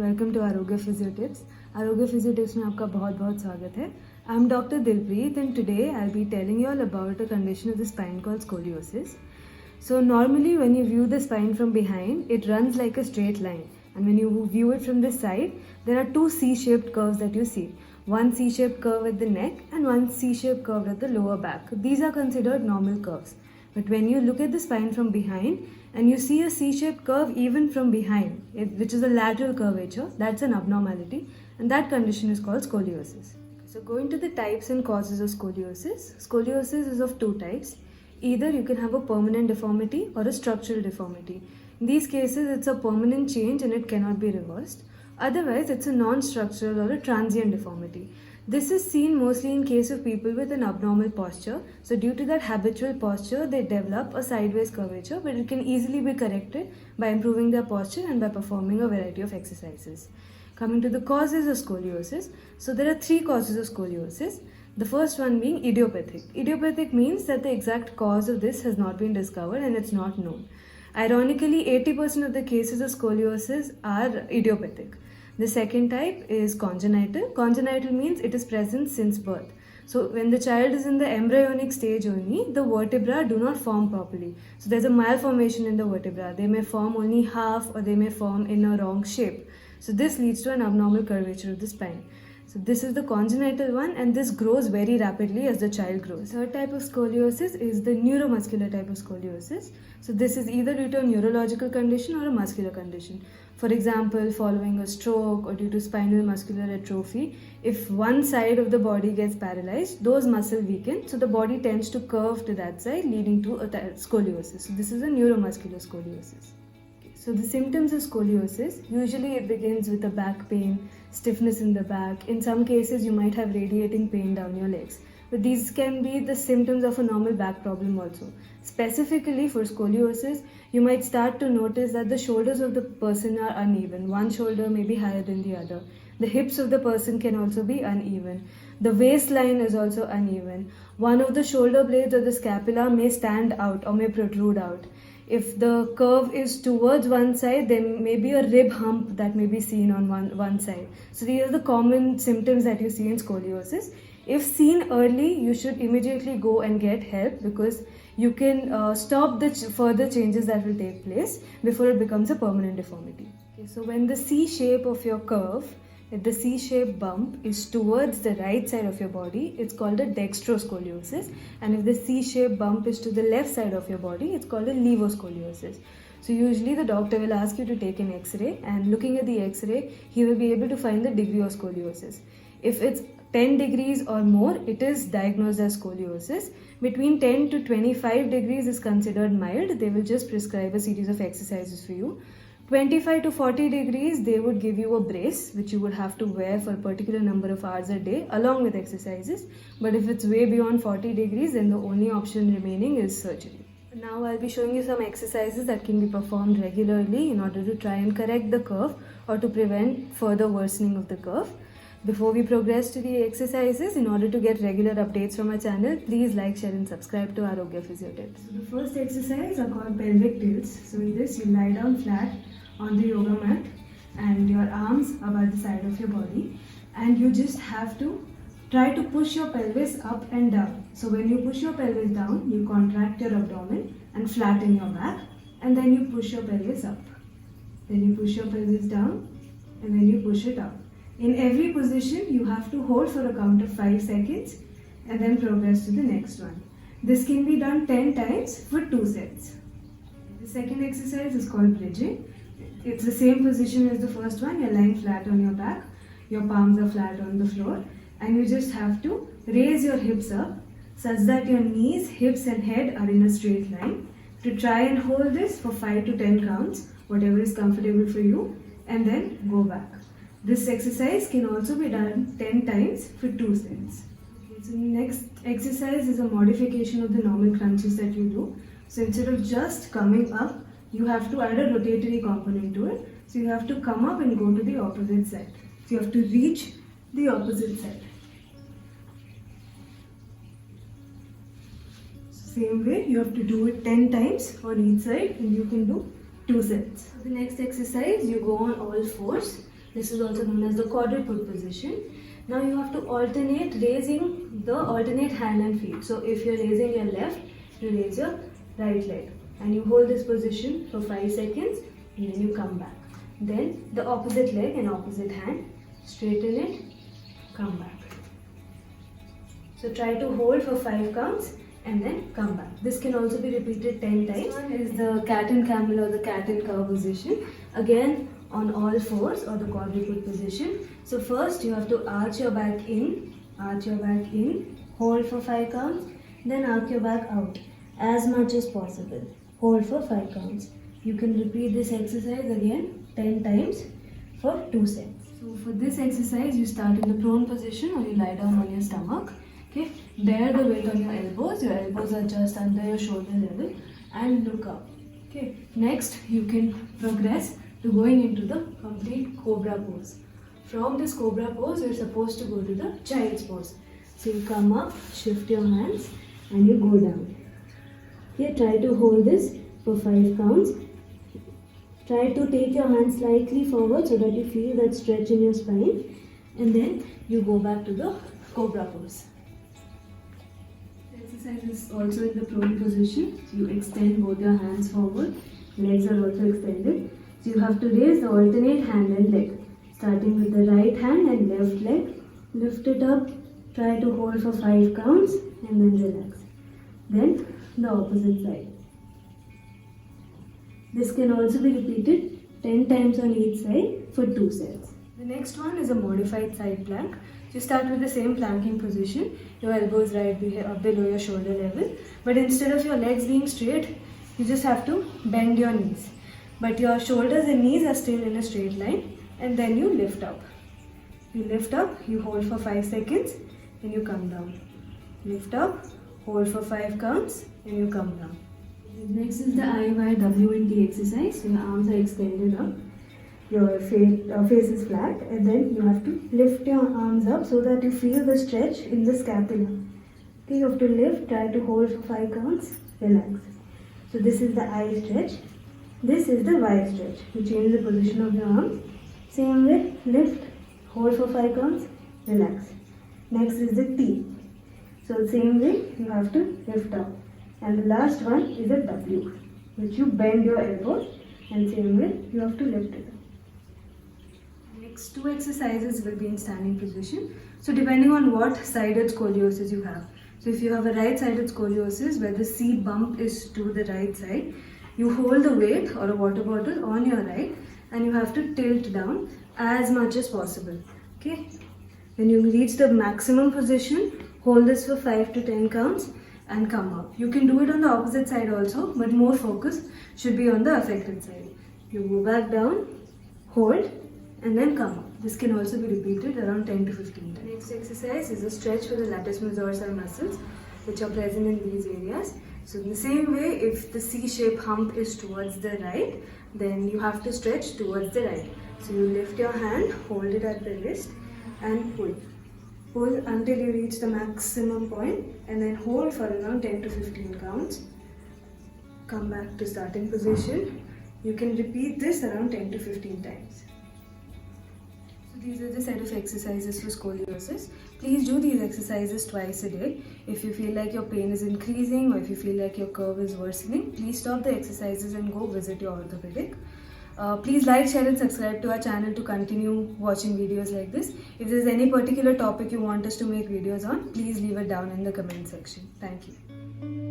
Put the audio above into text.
Welcome to आरोग्य physio tips. आरोग्य physio tips में आपका बहुत बहुत स्वागत है। I am doctor Dilpreet and today I'll be telling you all about a condition of the spine called scoliosis. So normally when you view the spine from behind, it runs like a straight line, and when you view it from this side, there are two C-shaped curves that you see. One C-shaped curve at the neck and one C-shaped curve at the lower back. These are considered normal curves. But when you look at the spine from behind and you see a C-shaped curve even from behind, which is a lateral curvature, that's an abnormality, and that condition is called scoliosis. So going to the types and causes of scoliosis. Scoliosis is of two types. Either you can have a permanent deformity or a structural deformity. In these cases, it's a permanent change and it cannot be reversed. Otherwise, it's a non-structural or a transient deformity. This is seen mostly in case of people with an abnormal posture. So due to that habitual posture, they develop a sideways curvature, but it can easily be corrected by improving their posture and by performing a variety of exercises. Coming to the causes of scoliosis. So there are three causes of scoliosis. The first one being idiopathic. Idiopathic means that the exact cause of this has not been discovered and it's not known. Ironically, 80% of the cases of scoliosis are idiopathic. The second type is congenital. Congenital means it is present since birth. So when the child is in the embryonic stage only, the vertebra do not form properly. So there's a malformation in the vertebra. They may form only half or they may form in a wrong shape. So this leads to an abnormal curvature of the spine. So this is the congenital one, and this grows very rapidly as the child grows. Third type of scoliosis is the neuromuscular type of scoliosis. So this is either due to a neurological condition or a muscular condition. For example, following a stroke or due to spinal muscular atrophy, if one side of the body gets paralyzed, those muscles weaken, so the body tends to curve to that side, leading to a scoliosis. So this is a neuromuscular scoliosis. So the symptoms of scoliosis, usually it begins with a back pain, stiffness in the back. In some cases, you might have radiating pain down your legs. But these can be the symptoms of a normal back problem also. Specifically for scoliosis, you might start to notice that the shoulders of the person are uneven. One shoulder may be higher than the other. The hips of the person can also be uneven. The waistline is also uneven. One of the shoulder blades or the scapula may stand out or may protrude out. If the curve is towards one side, there may be a rib hump that may be seen on one side. So these are the common symptoms that you see in scoliosis. If seen early, you should immediately go and get help because you can stop the further changes that will take place before it becomes a permanent deformity. Okay, so when the C shape of your curve, if the C-shaped bump is towards the right side of your body, it's called a dextroscoliosis. And if the C-shaped bump is to the left side of your body, it's called a levoscoliosis. So usually the doctor will ask you to take an X-ray, and looking at the X-ray, he will be able to find the degree of scoliosis. If it's 10 degrees or more, it is diagnosed as scoliosis. Between 10 to 25 degrees is considered mild. They will just prescribe a series of exercises for you. 25 to 40 degrees, they would give you a brace which you would have to wear for a particular number of hours a day along with exercises. But if it's way beyond 40 degrees, then the only option remaining is surgery. Now I'll be showing you some exercises that can be performed regularly in order to try and correct the curve or to prevent further worsening of the curve. Before we progress to the exercises, in order to get regular updates from our channel, please like, share and subscribe to Arogya Physio Tips. So the first exercise are called pelvic tilts. So in this, you lie down flat on the yoga mat and your arms are by the side of your body, and you just have to try to push your pelvis up and down. So when you push your pelvis down, you contract your abdomen and flatten your back, and then you push your pelvis up. Then you push your pelvis down and then you push it up. In every position, you have to hold for a count of 5 seconds and then progress to the next one. This can be done 10 times for 2 sets. The second exercise is called bridging. It's the same position as the first one. You're lying flat on your back, your palms are flat on the floor, and you just have to raise your hips up such that your knees, hips and head are in a straight line. To try and hold this for 5 to 10 counts, whatever is comfortable for you, and then go back. This exercise can also be done 10 times for 2 sets. Okay, so the next exercise is a modification of the normal crunches that you do. So instead of just coming up, you have to add a rotatory component to it. So you have to come up and go to the opposite side. So you have to reach the opposite side. Same way, you have to do it 10 times on each side and you can do 2 sets. So the next exercise, you go on all fours This is also known as the quadruped position. Now you have to alternate raising the alternate hand and feet. So if you're raising your left, you raise your right leg and you hold this position for 5 seconds and then you come back. Then the opposite leg and opposite hand, straighten it, come back. So try to hold for 5 counts and then come back. This can also be repeated 10 times. This one is the cat and camel or the cat and cow position. Again on all fours or the quadruped position. So first you have to arch your back in, hold for 5 counts, then arch your back out as much as possible. Hold for 5 counts. You can repeat this exercise again 10 times for 2 sets. So for this exercise you start in the prone position or you lie down on your stomach. Okay, bear the weight on your elbows are just under your shoulder level and look up. Okay, next you can progress to going into the complete Cobra pose. From this Cobra pose you're supposed to go to the child's pose. So you come up, shift your hands and you go down. Here try to hold this for 5 counts. Try to take your hands slightly forward so that you feel that stretch in your spine and then you go back to the Cobra pose. Exercise is also in the prone position. So you extend both your hands forward, legs are also extended. So you have to raise the alternate hand and leg. Starting with the right hand and left leg. Lift it up, try to hold for 5 counts and then relax. Then the opposite side. This can also be repeated 10 times on each side for 2 sets. The next one is a modified side plank. You start with the same planking position, your elbows right below your shoulder level, but instead of your legs being straight, you just have to bend your knees. But your shoulders and knees are still in a straight line and then you lift up. You lift up, you hold for 5 seconds and you come down. Lift up, hold for 5 counts and you come down. Next is the IYWNT exercise. Your arms are extended up. Your face is flat and then you have to lift your arms up so that you feel the stretch in the scapula. Okay, you have to lift, try to hold for 5 counts, relax. So this is the I stretch. This is the Y stretch. You change the position of your arms. Same way, lift, hold for 5 counts, relax. Next is the T. So same way, you have to lift up. And the last one is a W, which you bend your elbows and same way, you have to lift it up. Next 2 exercises will be in standing position. So depending on what sided scoliosis you have. So if you have a right-sided scoliosis where the C bump is to the right side, you hold the weight or a water bottle on your right and you have to tilt down as much as possible. Okay. When you reach the maximum position, hold this for 5 to 10 counts and come up. You can do it on the opposite side also, but more focus should be on the affected side. You go back down, hold and then come up. This can also be repeated around 10 to 15 times. Next exercise is a stretch for the latissimus dorsi muscles which are present in these areas. So in the same way, if the C-shaped hump is towards the right, then you have to stretch towards the right. So you lift your hand, hold it at the wrist and pull. Pull until you reach the maximum point and then hold for around 10 to 15 counts. Come back to starting position. You can repeat this around 10 to 15 times. These are the set of exercises for scoliosis. Please do these exercises twice a day. If you feel like your pain is increasing or if you feel like your curve is worsening, please stop the exercises and go visit your orthopedic. Please like, share and subscribe to our channel to continue watching videos like this. If there is any particular topic you want us to make videos on, please leave it down in the comment section. Thank you.